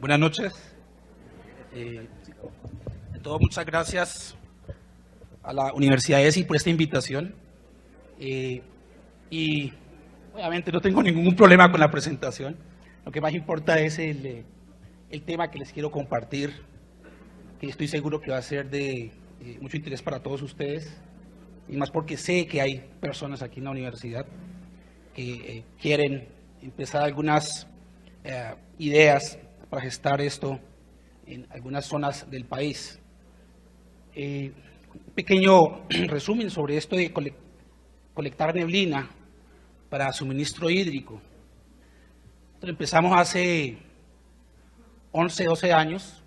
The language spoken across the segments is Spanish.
Buenas noches. De todo, muchas gracias a la Universidad ESI por esta invitación. Y obviamente no tengo ningún problema con la presentación. Lo que más importa es el tema que les quiero compartir, que estoy seguro que va a ser de mucho interés para todos ustedes, y más porque sé que hay personas aquí en la universidad que quieren empezar algunas ideas para gestar esto en algunas zonas del país. Un pequeño resumen sobre esto de colectar neblina para suministro hídrico. Entonces, empezamos hace 11, 12 años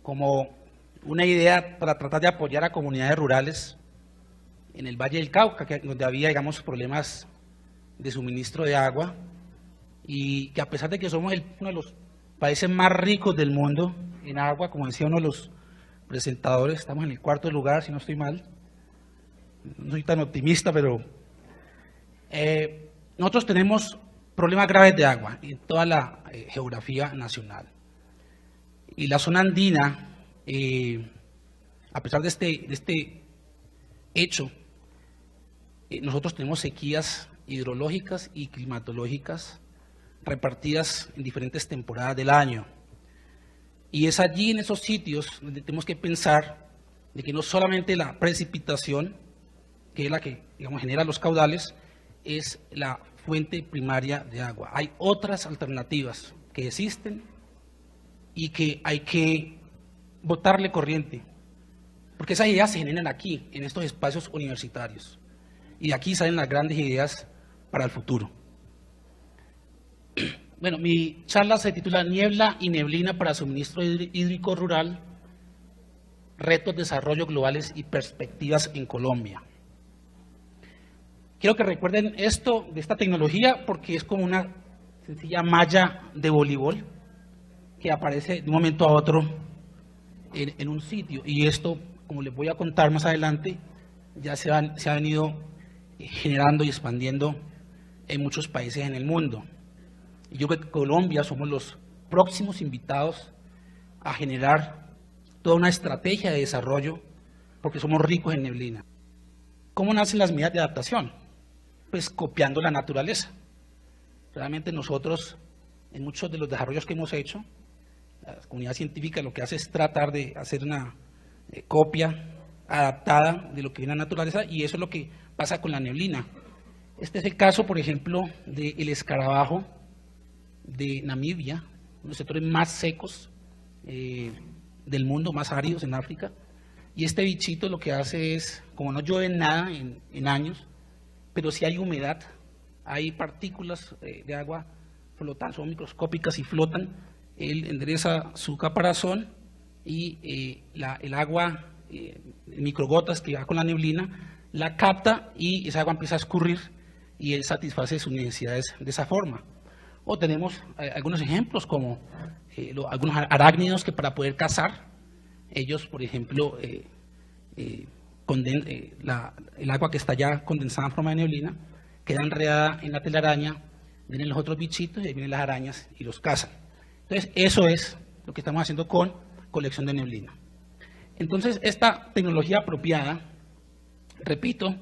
como una idea para tratar de apoyar a comunidades rurales en el Valle del Cauca, donde había, digamos, problemas de suministro de agua, y que a pesar de que somos uno de los países más ricos del mundo en agua, como decía uno de los presentadores, estamos en el 4º lugar, si no estoy mal, no soy tan optimista, pero nosotros tenemos problemas graves de agua en toda la geografía nacional. Y la zona andina, a pesar de este hecho, nosotros tenemos sequías hidrológicas y climatológicas repartidas en diferentes temporadas del año. Y es allí, en esos sitios, donde tenemos que pensar de que no solamente la precipitación, que es la que, digamos, genera los caudales, es la fuente primaria de agua. Hay otras alternativas que existen y que hay que botarle corriente, porque esas ideas se generan aquí, en estos espacios universitarios, y de aquí salen las grandes ideas para el futuro. Bueno, mi charla se titula Niebla y neblina para suministro hídrico rural, retos, desarrollo globales y perspectivas en Colombia. Quiero que recuerden esto de esta tecnología porque es como una sencilla malla de voleibol que aparece de un momento a otro en un sitio, y esto, como les voy a contar más adelante, ya se ha venido generando y expandiendo en muchos países en el mundo. Y yo creo que Colombia somos los próximos invitados a generar toda una estrategia de desarrollo porque somos ricos en neblina. ¿Cómo nacen las medidas de adaptación? Pues copiando la naturaleza. Realmente nosotros, en muchos de los desarrollos que hemos hecho, la comunidad científica lo que hace es tratar de hacer una copia adaptada de lo que viene en la naturaleza, y eso es lo que pasa con la neblina. Este es el caso, por ejemplo, del escarabajo de Namibia, uno de los sectores más secos del mundo, más áridos en África. Y este bichito lo que hace es, como no llueve nada en años, pero sí hay humedad, hay partículas de agua flotando, son microscópicas y flotan. Él endereza su caparazón y el agua, microgotas que va con la neblina, la capta y esa agua empieza a escurrir y él satisface sus necesidades de esa forma. O tenemos algunos ejemplos como algunos arácnidos que para poder cazar, ellos, por ejemplo, el agua que está ya condensada en forma de neblina, queda enredada en la telaraña, vienen los otros bichitos y vienen las arañas y los cazan. Entonces, eso es lo que estamos haciendo con colección de neblina. Entonces, esta tecnología apropiada, repito,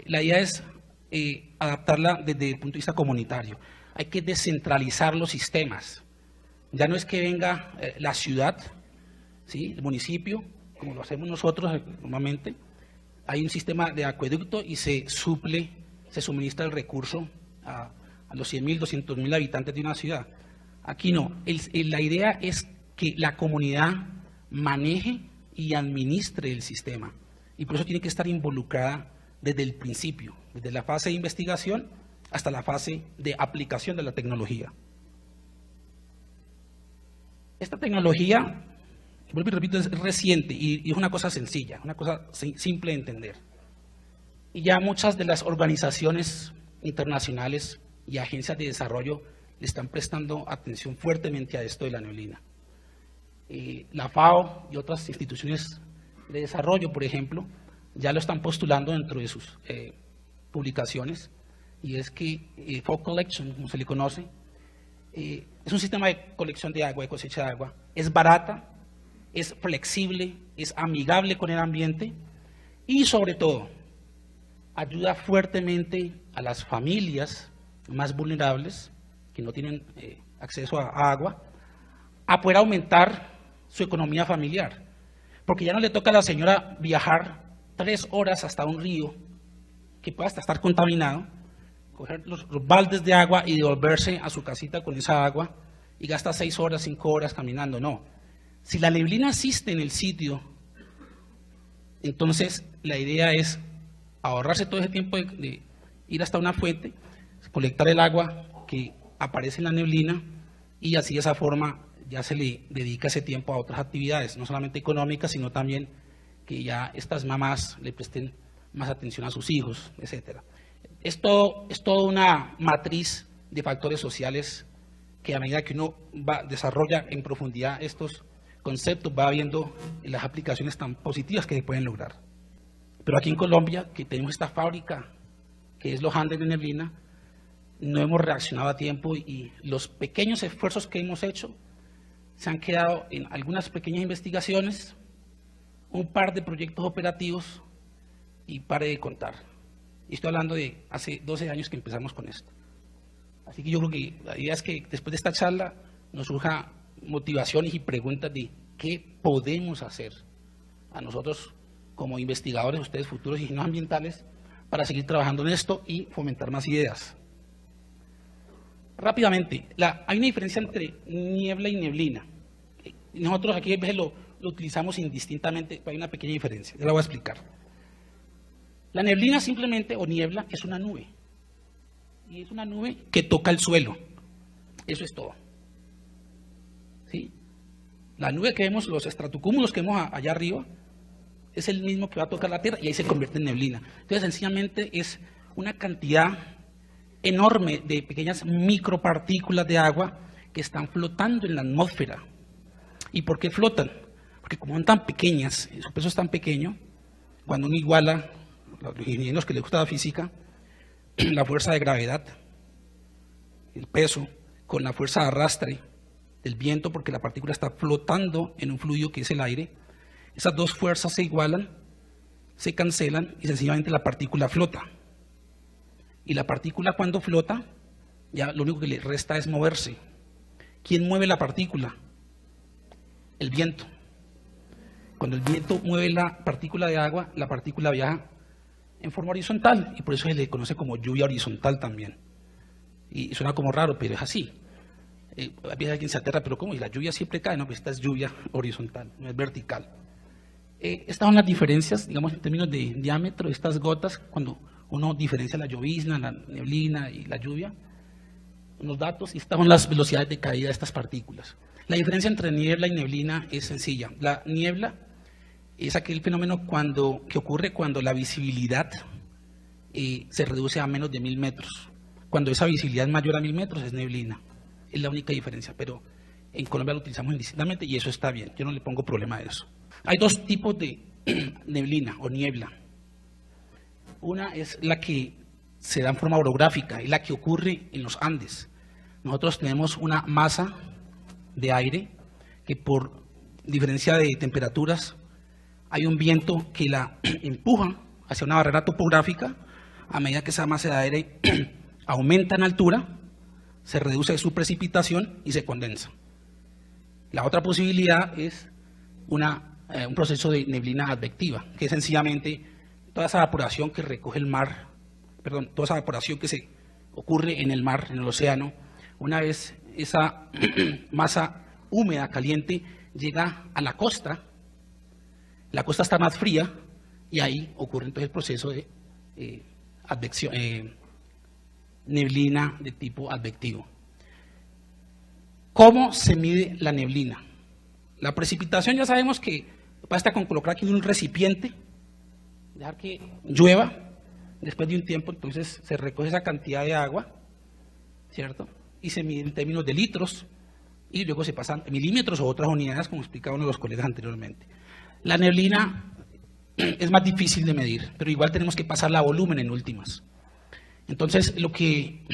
la idea es adaptarla desde el punto de vista comunitario. Hay que descentralizar los sistemas. Ya no es que venga la ciudad, ¿sí?, el municipio, como lo hacemos nosotros normalmente. Hay un sistema de acueducto y se suministra el recurso a los 100.000, 200.000 habitantes de una ciudad. Aquí no. La idea es que la comunidad maneje y administre el sistema. Y por eso tiene que estar involucrada desde el principio, desde la fase de investigación hasta la fase de aplicación de la tecnología. Esta tecnología, vuelvo y repito, es reciente y es una cosa sencilla, una cosa simple de entender. Y ya muchas de las organizaciones internacionales y agencias de desarrollo le están prestando atención fuertemente a esto de la neblina. La FAO y otras instituciones de desarrollo, por ejemplo, ya lo están postulando dentro de sus publicaciones, y es que Fog Collection, como se le conoce, es un sistema de colección de agua, de cosecha de agua. Es barata, es flexible, es amigable con el ambiente y sobre todo ayuda fuertemente a las familias más vulnerables que no tienen acceso a agua a poder aumentar su economía familiar. Porque ya no le toca a la señora viajar 3 horas hasta un río que pueda hasta estar contaminado, coger los baldes de agua y devolverse a su casita con esa agua y gasta 6 horas, 5 horas caminando. No. Si la neblina existe en el sitio, entonces la idea es ahorrarse todo ese tiempo de ir hasta una fuente, colectar el agua que aparece en la neblina y así de esa forma ya se le dedica ese tiempo a otras actividades, no solamente económicas, sino también que ya estas mamás le presten más atención a sus hijos, etcétera. Esto es toda una matriz de factores sociales que a medida que uno desarrolla en profundidad estos conceptos, va viendo las aplicaciones tan positivas que se pueden lograr. Pero aquí en Colombia, que tenemos esta fábrica, que es los Andes de neblina, no hemos reaccionado a tiempo y los pequeños esfuerzos que hemos hecho se han quedado en algunas pequeñas investigaciones, un par de proyectos operativos y pare de contar. Y estoy hablando de hace 12 años que empezamos con esto. Así que yo creo que la idea es que después de esta charla nos surja motivaciones y preguntas de qué podemos hacer a nosotros como investigadores, ustedes futuros ingenieros ambientales, para seguir trabajando en esto y fomentar más ideas. Rápidamente, hay una diferencia entre niebla y neblina. Nosotros aquí a veces lo utilizamos indistintamente, pero hay una pequeña diferencia, ya la voy a explicar. La neblina simplemente, o niebla, es una nube. Y es una nube que toca el suelo. Eso es todo. ¿Sí? La nube que vemos, los estratocúmulos que vemos allá arriba, es el mismo que va a tocar la Tierra y ahí se convierte en neblina. Entonces, sencillamente es una cantidad enorme de pequeñas micropartículas de agua que están flotando en la atmósfera. ¿Y por qué flotan? Porque como son tan pequeñas, su peso es tan pequeño, cuando uno iguala, los ingenieros que les gusta la física, la fuerza de gravedad, el peso, con la fuerza de arrastre del viento, porque la partícula está flotando en un fluido que es el aire, esas dos fuerzas se igualan, se cancelan y sencillamente la partícula flota. Y la partícula cuando flota, ya lo único que le resta es moverse. ¿Quién mueve la partícula? El viento. Cuando el viento mueve la partícula de agua, la partícula viaja en forma horizontal y por eso se le conoce como lluvia horizontal también. Y suena como raro, pero es así. A veces alguien se aterra, pero ¿cómo? Y la lluvia siempre cae, no, pues esta es lluvia horizontal, no es vertical. Estas son las diferencias, digamos, en términos de diámetro de estas gotas, cuando uno diferencia la llovizna, la neblina y la lluvia, unos datos, y estas son las velocidades de caída de estas partículas. La diferencia entre niebla y neblina es sencilla. La niebla es aquel fenómeno que ocurre cuando la visibilidad se reduce a menos de 1000 metros. Cuando esa visibilidad es mayor a 1000 metros es neblina. Es la única diferencia, pero en Colombia lo utilizamos indistintamente y eso está bien. Yo no le pongo problema a eso. Hay dos tipos de neblina o niebla. Una es la que se da en forma orográfica, es la que ocurre en los Andes. Nosotros tenemos una masa de aire que por diferencia de temperaturas hay un viento que la empuja hacia una barrera topográfica. A medida que esa masa de aire aumenta en altura, se reduce su precipitación y se condensa. La otra posibilidad es un proceso de neblina advectiva, que es sencillamente toda esa evaporación que recoge el mar, toda esa evaporación que se ocurre en el mar, en el océano, una vez esa masa húmeda, caliente, llega a la costa está más fría y ahí ocurre entonces el proceso de advección, neblina de tipo advectivo. ¿Cómo se mide la neblina? La precipitación ya sabemos que basta con colocar aquí un recipiente, dejar que llueva, después de un tiempo entonces se recoge esa cantidad de agua, ¿cierto? Y se mide en términos de litros y luego se pasan milímetros o otras unidades, como explicaba uno de los colegas anteriormente. La neblina es más difícil de medir, pero igual tenemos que pasarla a volumen en últimas. Entonces, lo que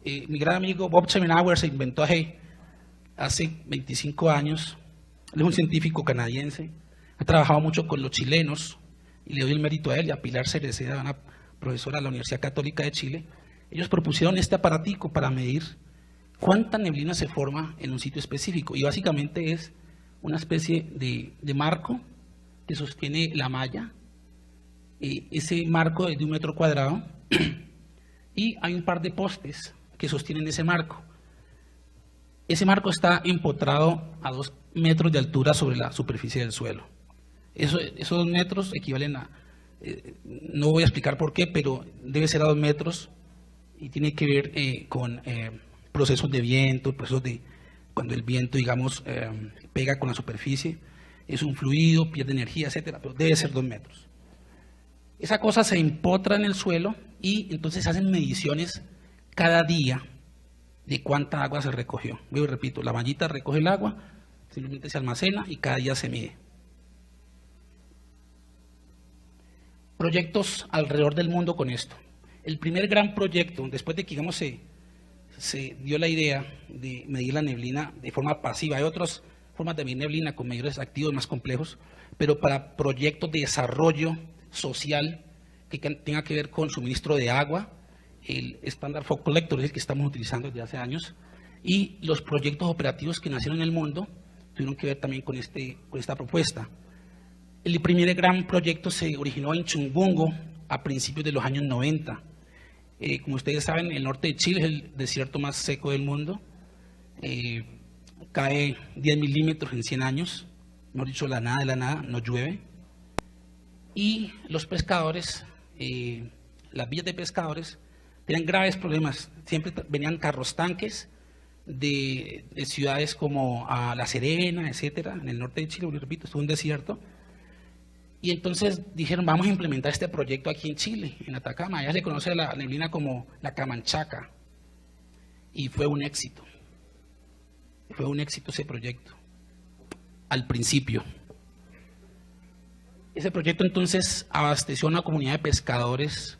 mi gran amigo Bob Schemenauer se inventó hace hace 25 años. Él es un científico canadiense, ha trabajado mucho con los chilenos, y le doy el mérito a él y a Pilar Cereceda, una profesora de la Universidad Católica de Chile. Ellos propusieron este aparatico para medir cuánta neblina se forma en un sitio específico, y básicamente es una especie de marco que sostiene la malla. Ese marco es de 1 metro cuadrado y hay un par de postes que sostienen ese marco. Ese marco está empotrado a 2 metros de altura sobre la superficie del suelo. Esos 2 metros equivalen a, no voy a explicar por qué, pero debe ser a 2 metros y tiene que ver con procesos de viento, procesos de cuando el viento, digamos, pega con la superficie, es un fluido, pierde energía, etcétera, pero debe ser 2 metros. Esa cosa se empotra en el suelo y entonces hacen mediciones cada día de cuánta agua se recogió. Yo repito, la mallita recoge el agua, simplemente se almacena y cada día se mide. Proyectos alrededor del mundo con esto. El primer gran proyecto, después de que digamos se dio la idea de medir la neblina de forma pasiva, hay otras formas de medir neblina con medidores activos más complejos, pero para proyectos de desarrollo social que tenga que ver con suministro de agua, el Standard Fog Collector es el que estamos utilizando desde hace años, y los proyectos operativos que nacieron en el mundo tuvieron que ver también con esta propuesta. El primer gran proyecto se originó en Chumbungo a principios de los años 90. Como ustedes saben, el norte de Chile es el desierto más seco del mundo. Cae 10 milímetros en 100 años, mejor dicho, la nada de la nada, no llueve. Y los pescadores, las villas de pescadores, tenían graves problemas. Siempre venían carros tanques de ciudades como a La Serena, etcétera, en el norte de Chile, repito, estuvo un desierto. Y entonces dijeron, vamos a implementar este proyecto aquí en Chile, en Atacama. Allá se conoce la neblina como la Camanchaca. Y fue un éxito. Fue un éxito ese proyecto, al principio. Ese proyecto entonces abasteció a una comunidad de pescadores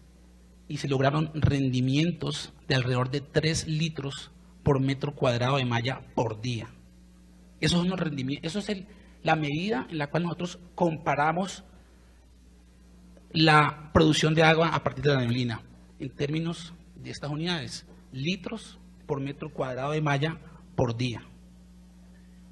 y se lograron rendimientos de alrededor de 3 litros por metro cuadrado de malla por día. Esos son los rendimientos, eso es la medida en la cual nosotros comparamos la producción de agua a partir de la neblina, en términos de estas unidades, litros por metro cuadrado de malla por día.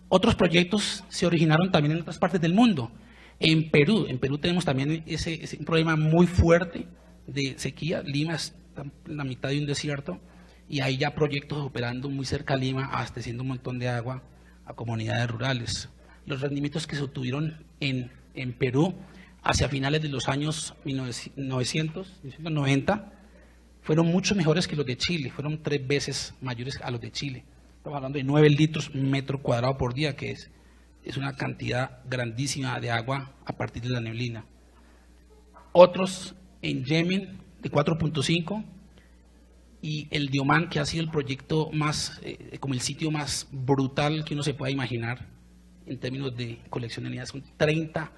Otros proyectos se originaron también en otras partes del mundo. En Perú tenemos también ese problema muy fuerte de sequía. Lima está en la mitad de un desierto y hay ya proyectos operando muy cerca de Lima, abasteciendo un montón de agua a comunidades rurales. Los rendimientos que se obtuvieron en Perú hacia finales de los años 1990 fueron mucho mejores que los de Chile, fueron 3 veces mayores a los de Chile. Estamos hablando de 9 litros metro cuadrado por día, que es una cantidad grandísima de agua a partir de la neblina. Otros en Yemen de 4.5 y el de Omán, que ha sido el proyecto más, como el sitio más brutal que uno se pueda imaginar en términos de colección de unidades, son 30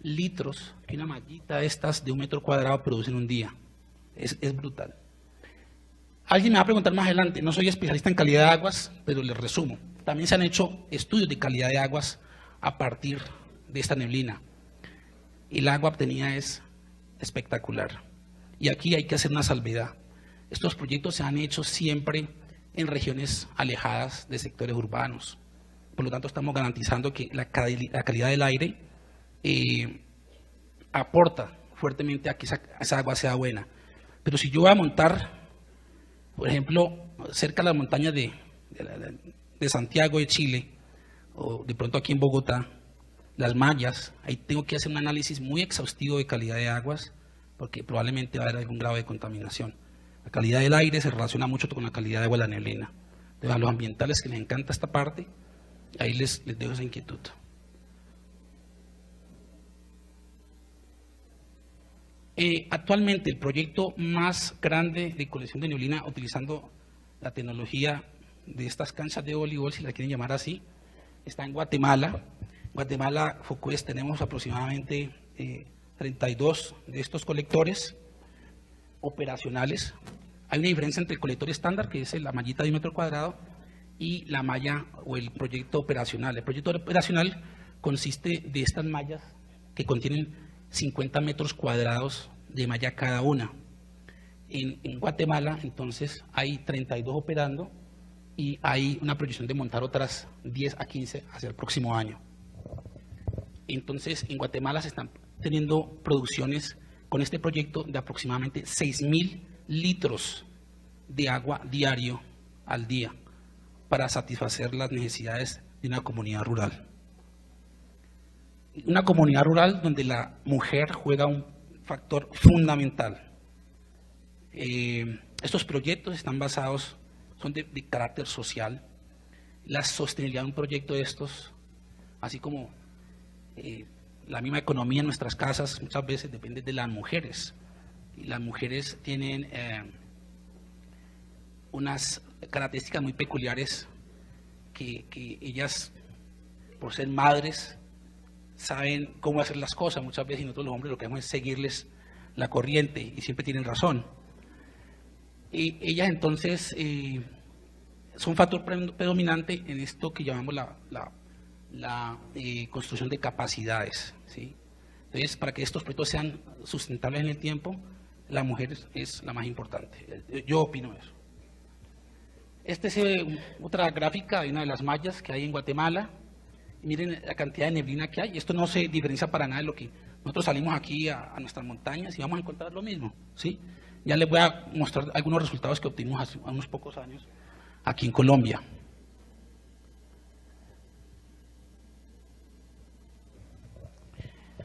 litros que una mallita de estas de 1 metro cuadrado produce en un día. Es brutal. Alguien me va a preguntar más adelante, no soy especialista en calidad de aguas, pero les resumo. También se han hecho estudios de calidad de aguas a partir de esta neblina. El agua obtenida es espectacular. Y aquí hay que hacer una salvedad. Estos proyectos se han hecho siempre en regiones alejadas de sectores urbanos. Por lo tanto, estamos garantizando que la calidad del aire aporta fuertemente a que esa agua sea buena. Pero si yo voy a montar, por ejemplo, cerca de las montañas de Santiago de Chile, o de pronto aquí en Bogotá, las mallas, ahí tengo que hacer un análisis muy exhaustivo de calidad de aguas, porque probablemente va a haber algún grado de contaminación. La calidad del aire se relaciona mucho con la calidad de agua de la neblina. Entonces, a los ambientales que les encanta esta parte, ahí les dejo esa inquietud. Actualmente el proyecto más grande de colección de neblina utilizando la tecnología de estas canchas de voleibol, si la quieren llamar así, está en Guatemala. Guatemala, FOCUES, tenemos aproximadamente 32 de estos colectores operacionales. Hay una diferencia entre el colector estándar, que es la mallita de 1 metro cuadrado, y la malla o el proyecto operacional. El proyecto operacional consiste de estas mallas que contienen 50 metros cuadrados de malla cada una. En Guatemala, entonces, hay 32 operando y hay una proyección de montar otras 10 a 15 hacia el próximo año. Entonces, en Guatemala se están teniendo producciones con este proyecto de aproximadamente 6.000 litros de agua diario al día para satisfacer las necesidades de una comunidad rural. Una comunidad rural donde la mujer juega un factor fundamental. Estos proyectos están basados, son de carácter social. La sostenibilidad de un proyecto de estos, así como la misma economía en nuestras casas, muchas veces depende de las mujeres. Y las mujeres tienen unas características muy peculiares que ellas, por ser madres, saben cómo hacer las cosas. Muchas veces nosotros los hombres lo que hacemos es seguirles la corriente y siempre tienen razón. Y ellas entonces son un factor predominante en esto que llamamos la construcción de capacidades, ¿sí? Entonces, para que estos proyectos sean sustentables en el tiempo, la mujer es la más importante. Yo opino eso. Esta es otra gráfica de una de las mallas que hay en Guatemala. Miren la cantidad de neblina que hay. Esto no se diferencia para nada de lo que nosotros salimos aquí a nuestras montañas y vamos a encontrar lo mismo, ¿sí? Ya les voy a mostrar algunos resultados que obtuvimos hace unos pocos años aquí en Colombia.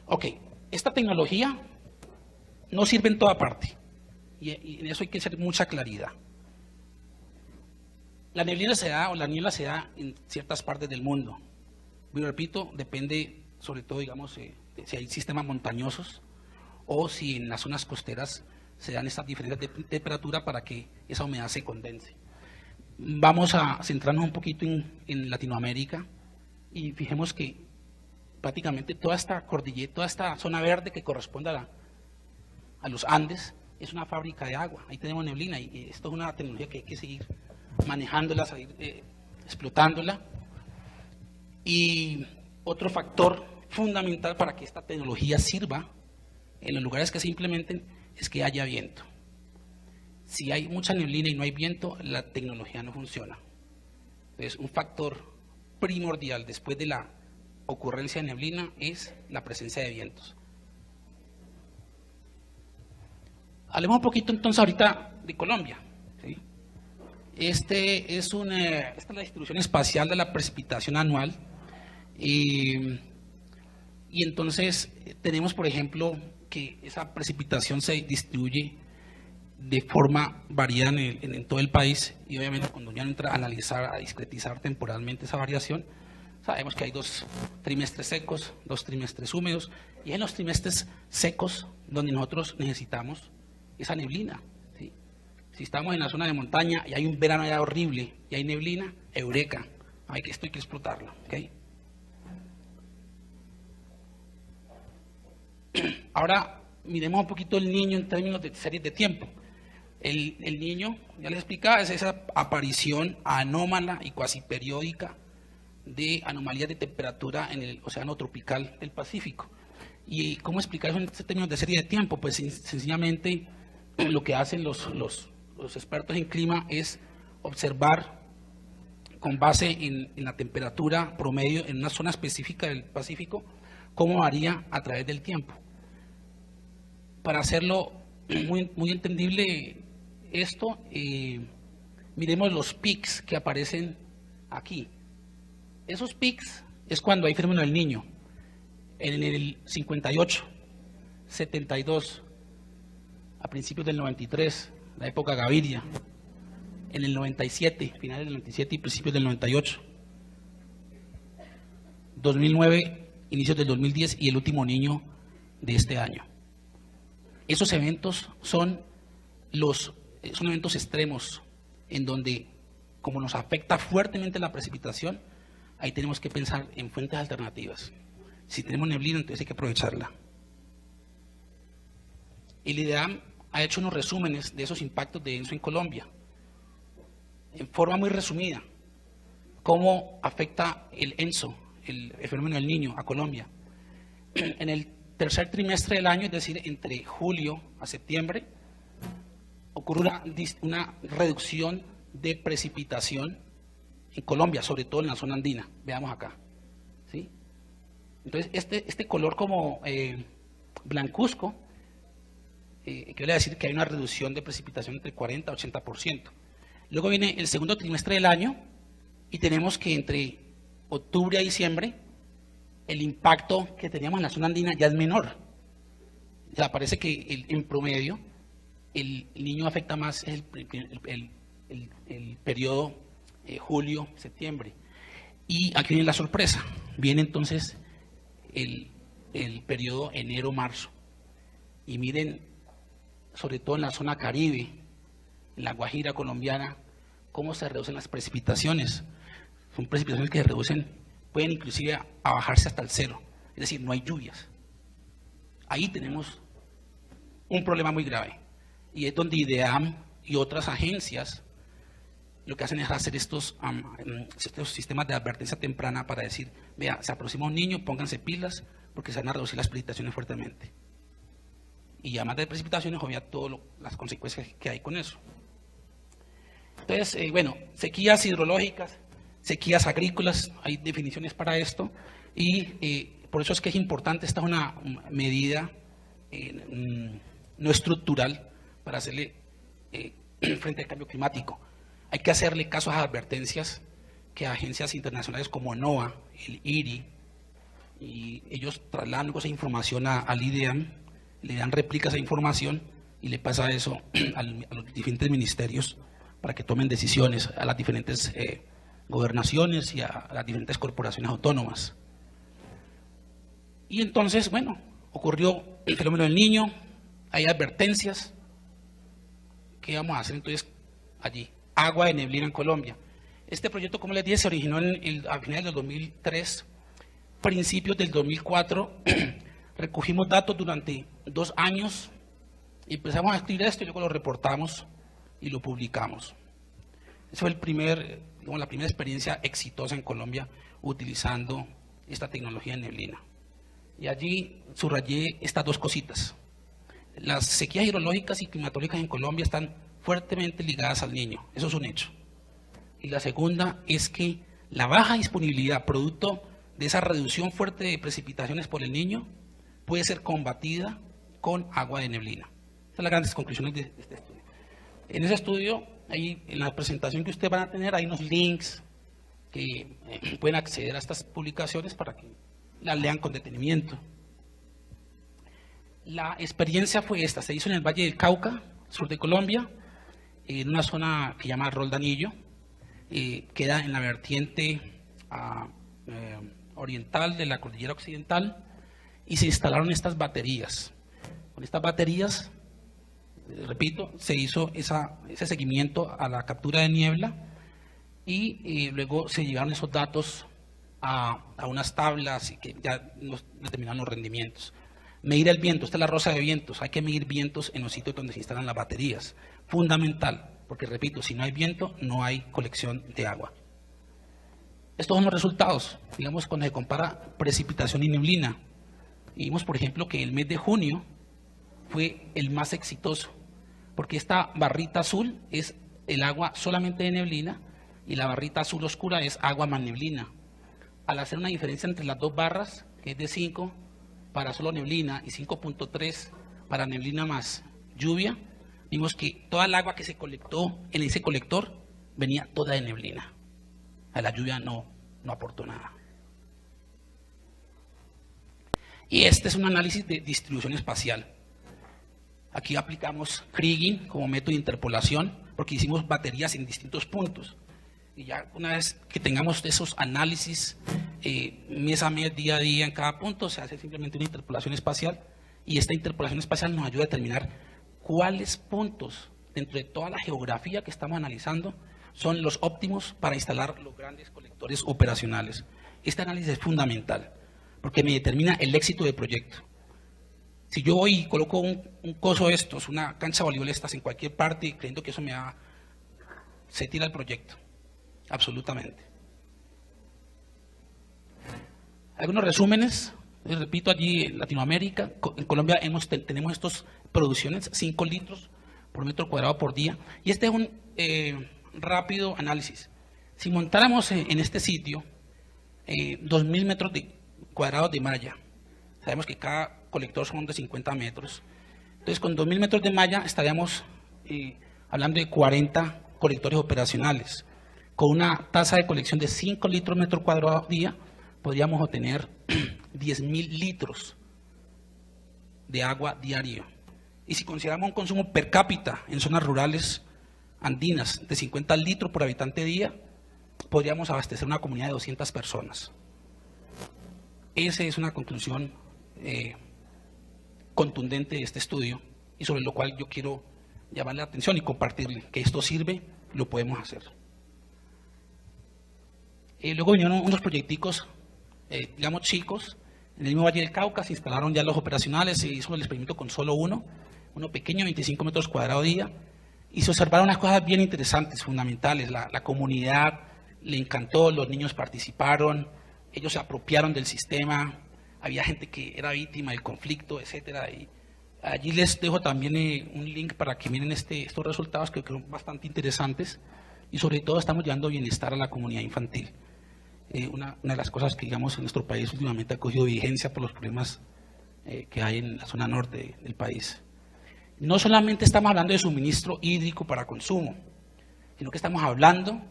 Ok, esta tecnología no sirve en toda parte y en eso hay que hacer mucha claridad. La neblina se da o la niebla se da en ciertas partes del mundo. Pero repito, depende sobre todo, digamos, si hay sistemas montañosos o si en las zonas costeras se dan estas diferencias de temperatura para que esa humedad se condense. Vamos a centrarnos un poquito en Latinoamérica y fijemos que prácticamente toda esta cordillera, toda esta zona verde que corresponde a los Andes es una fábrica de agua. Ahí tenemos neblina y esto es una tecnología que hay que seguir manejándola, seguir explotándola. Y otro factor fundamental para que esta tecnología sirva en los lugares que se implementen es que haya viento. Si hay mucha neblina y no hay viento, la tecnología no funciona. Entonces, un factor primordial después de la ocurrencia de neblina es la presencia de vientos. Hablemos un poquito entonces ahorita de Colombia, ¿sí? Esta es la distribución espacial de la precipitación anual. Y entonces tenemos, por ejemplo, que esa precipitación se distribuye de forma variada en todo el país y obviamente cuando ya entra a analizar, a discretizar temporalmente esa variación, sabemos que hay 2 trimestres secos, 2 trimestres húmedos y en los trimestres secos donde nosotros necesitamos esa neblina, ¿sí? Si estamos en la zona de montaña y hay un verano ya horrible y hay neblina, eureka, esto hay que explotarlo, ¿ok? Ahora miremos un poquito el niño en términos de series de tiempo. El niño, ya les explicaba, es esa aparición anómala y cuasi periódica de anomalías de temperatura en el océano tropical del Pacífico. ¿Y cómo explicar eso en términos de serie de tiempo? Pues sencillamente lo que hacen los expertos en clima es observar con base en la temperatura promedio en una zona específica del Pacífico cómo varía a través del tiempo. Para hacerlo muy entendible esto, miremos los pics que aparecen aquí. Esos pics es cuando hay fenómeno del Niño, en el 58, 72, a principios del 93, la época Gaviria, en el 97, finales del 97 y principios del 98, 2009, inicios del 2010 y el último Niño de este año. Esos eventos son eventos extremos en donde, como nos afecta fuertemente la precipitación, ahí tenemos que pensar en fuentes alternativas. Si tenemos neblina, entonces hay que aprovecharla. El IDEAM ha hecho unos resúmenes de esos impactos de ENSO en Colombia, en forma muy resumida. cómo afecta el ENSO, el fenómeno del Niño, a Colombia. En el tercer trimestre del año, es decir, entre julio a septiembre, ocurre una reducción de precipitación en Colombia, sobre todo en la zona andina. Veamos acá, ¿sí? Entonces, este color como blancuzco, quiere decir que hay una reducción de precipitación entre 40 y 80%. Luego viene el segundo trimestre del año y tenemos que entre octubre a diciembre el impacto que teníamos en la zona andina ya es menor. O sea, parece que en promedio el Niño afecta más el periodo julio-septiembre. Y aquí viene la sorpresa, viene entonces el periodo enero-marzo. Y miren, sobre todo en la zona Caribe, en la Guajira colombiana, cómo se reducen las precipitaciones. Son precipitaciones que se reducen, pueden inclusive a bajarse hasta el cero, es decir, no hay lluvias. Ahí tenemos un problema muy grave, y es donde IDEAM y otras agencias lo que hacen es hacer estos sistemas de advertencia temprana para decir, vea, se aproxima un niño, pónganse pilas, porque se van a reducir las precipitaciones fuertemente. Y además de precipitaciones, obviamente todas las consecuencias que hay con eso. Entonces, bueno, sequías hidrológicas, sequías agrícolas, hay definiciones para esto, y por eso es que es importante, esta es una medida no estructural para hacerle frente al cambio climático. Hay que hacerle caso a las advertencias que agencias internacionales como NOAA, el IRI, y ellos trasladan luego esa información al IDEAM, le dan réplica a esa información y le pasa eso a los diferentes ministerios para que tomen decisiones, a las diferentes gobernaciones y a las diferentes corporaciones autónomas. Y entonces, bueno, ocurrió el fenómeno del Niño, hay advertencias. ¿Qué vamos a hacer entonces allí? Agua de neblina en Colombia. Este proyecto, como les dije, se originó a finales del 2003, principios del 2004. Recogimos datos durante 2 años, y empezamos a escribir esto y luego lo reportamos y lo publicamos. Esa fue la primera experiencia exitosa en Colombia utilizando esta tecnología de neblina. Y allí subrayé estas 2 cositas. Las sequías hidrológicas y climatológicas en Colombia están fuertemente ligadas al Niño, eso es un hecho. Y la segunda es que la baja disponibilidad producto de esa reducción fuerte de precipitaciones por el Niño puede ser combatida con agua de neblina. Esas son las grandes conclusiones de este estudio. En ese estudio, ahí en la presentación que ustedes van a tener, hay unos links que pueden acceder a estas publicaciones para que las lean con detenimiento. La experiencia fue esta, se hizo en el Valle del Cauca, sur de Colombia, en una zona que se llama Roldanillo, queda en la vertiente oriental de la cordillera occidental, y se instalaron estas baterías. Con estas baterías, repito, se hizo ese seguimiento a la captura de niebla, y luego se llevaron esos datos a unas tablas y que ya nos determinaron los rendimientos. Medir el viento, esta es la rosa de vientos, hay que medir vientos en los sitios donde se instalan las baterías, fundamental, porque repito, si no hay viento, no hay colección de agua. Estos son los resultados, digamos, cuando se compara precipitación y neblina. Y vimos, por ejemplo, que el mes de junio fue el más exitoso, porque esta barrita azul es el agua solamente de neblina y la barrita azul oscura es agua más neblina. Al hacer una diferencia entre las 2 barras, que es de 5 para solo neblina y 5.3 para neblina más lluvia, vimos que toda el agua que se colectó en ese colector venía toda de neblina. A la lluvia no aportó nada. Y este es un análisis de distribución espacial. Aquí aplicamos Kriging como método de interpolación porque hicimos baterías en distintos puntos. Y ya una vez que tengamos esos análisis mes a mes, día a día en cada punto, se hace simplemente una interpolación espacial, y esta interpolación espacial nos ayuda a determinar cuáles puntos dentro de toda la geografía que estamos analizando son los óptimos para instalar los grandes colectores operacionales. Este análisis es fundamental porque me determina el éxito del proyecto. Si yo voy y coloco un coso de estos, una cancha de voleibol estas en cualquier parte, creyendo que eso se tira el proyecto, absolutamente. Algunos resúmenes, les repito, allí en Latinoamérica, en Colombia tenemos estas producciones, 5 litros por metro cuadrado por día, y este es un rápido análisis. Si montáramos en este sitio 2.000 metros cuadrados de malla, sabemos que cada colector son de 50 metros, entonces con 2.000 metros de malla estaríamos hablando de 40 colectores operacionales. Con una tasa de colección de 5 litros metro cuadrado día, podríamos obtener 10.000 litros de agua diario. Y si consideramos un consumo per cápita en zonas rurales andinas de 50 litros por habitante día, podríamos abastecer una comunidad de 200 personas. Esa es una conclusión contundente de este estudio y sobre lo cual yo quiero llamarle la atención y compartirle que esto sirve, lo podemos hacer. Luego vinieron unos proyecticos, digamos chicos, en el mismo Valle del Cauca se instalaron ya los operacionales, se hizo el experimento con solo uno pequeño, 25 metros cuadrados día, y se observaron unas cosas bien interesantes, fundamentales. La comunidad le encantó, los niños participaron, ellos se apropiaron del sistema, había gente que era víctima del conflicto, etcétera. Y allí les dejo también un link para que miren estos resultados que creo bastante interesantes, y sobre todo estamos llevando bienestar a la comunidad infantil. Una de las cosas que, digamos, en nuestro país últimamente ha cogido vigencia por los problemas que hay en la zona norte del país. No solamente estamos hablando de suministro hídrico para consumo, sino que estamos hablando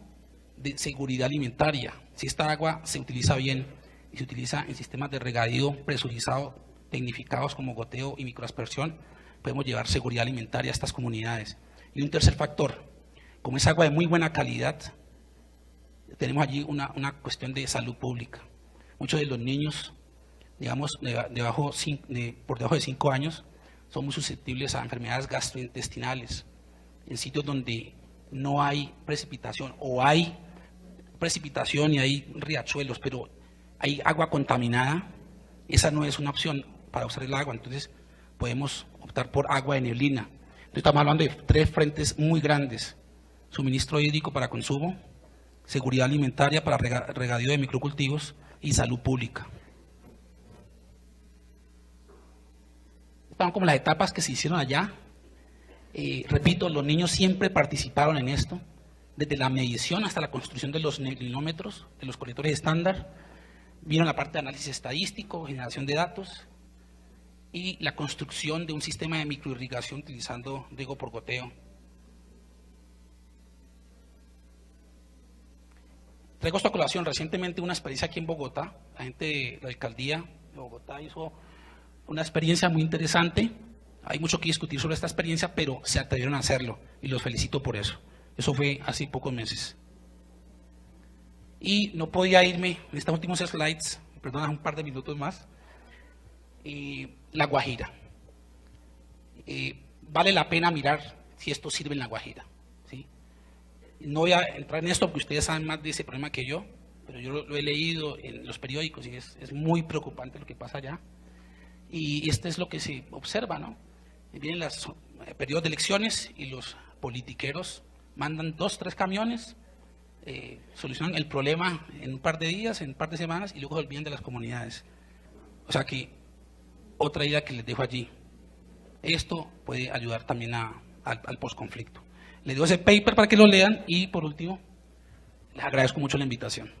de seguridad alimentaria. Si esta agua se utiliza bien y se utiliza en sistemas de regadío presurizado, tecnificados como goteo y microaspersión, podemos llevar seguridad alimentaria a estas comunidades. Y un tercer factor, como es agua de muy buena calidad, tenemos allí una cuestión de salud pública. Muchos de los niños, digamos, por debajo de 5 años, son muy susceptibles a enfermedades gastrointestinales. En sitios donde no hay precipitación, o hay precipitación y hay riachuelos, pero hay agua contaminada, esa no es una opción para usar el agua, entonces podemos optar por agua de neblina. Entonces estamos hablando de 3 frentes muy grandes: suministro hídrico para consumo, seguridad alimentaria para regadío de microcultivos y salud pública. Estaban como las etapas que se hicieron allá. Repito, los niños siempre participaron en esto, desde la medición hasta la construcción de los neblinómetros, de los colectores estándar. Vieron la parte de análisis estadístico, generación de datos y la construcción de un sistema de microirrigación utilizando riego por goteo. Traigo esta colación recientemente una experiencia aquí en Bogotá. La gente de la alcaldía de Bogotá hizo una experiencia muy interesante. Hay mucho que discutir sobre esta experiencia, pero se atrevieron a hacerlo y los felicito por eso. Eso fue hace pocos meses. Y no podía irme en estos últimos slides, perdona, un par de minutos más. La Guajira. Vale la pena mirar si esto sirve en La Guajira. ¿Sí? No voy a entrar en esto porque ustedes saben más de ese problema que yo, pero yo lo he leído en los periódicos y es muy preocupante lo que pasa allá. Y esto es lo que se observa, ¿no? Vienen los periodos de elecciones y los politiqueros mandan 2, 3 camiones, solucionan el problema en un par de días, en un par de semanas, y luego se olvidan de las comunidades. O sea que, otra idea que les dejo allí, esto puede ayudar también al posconflicto. Les dejo ese paper para que lo lean y, por último, les agradezco mucho la invitación.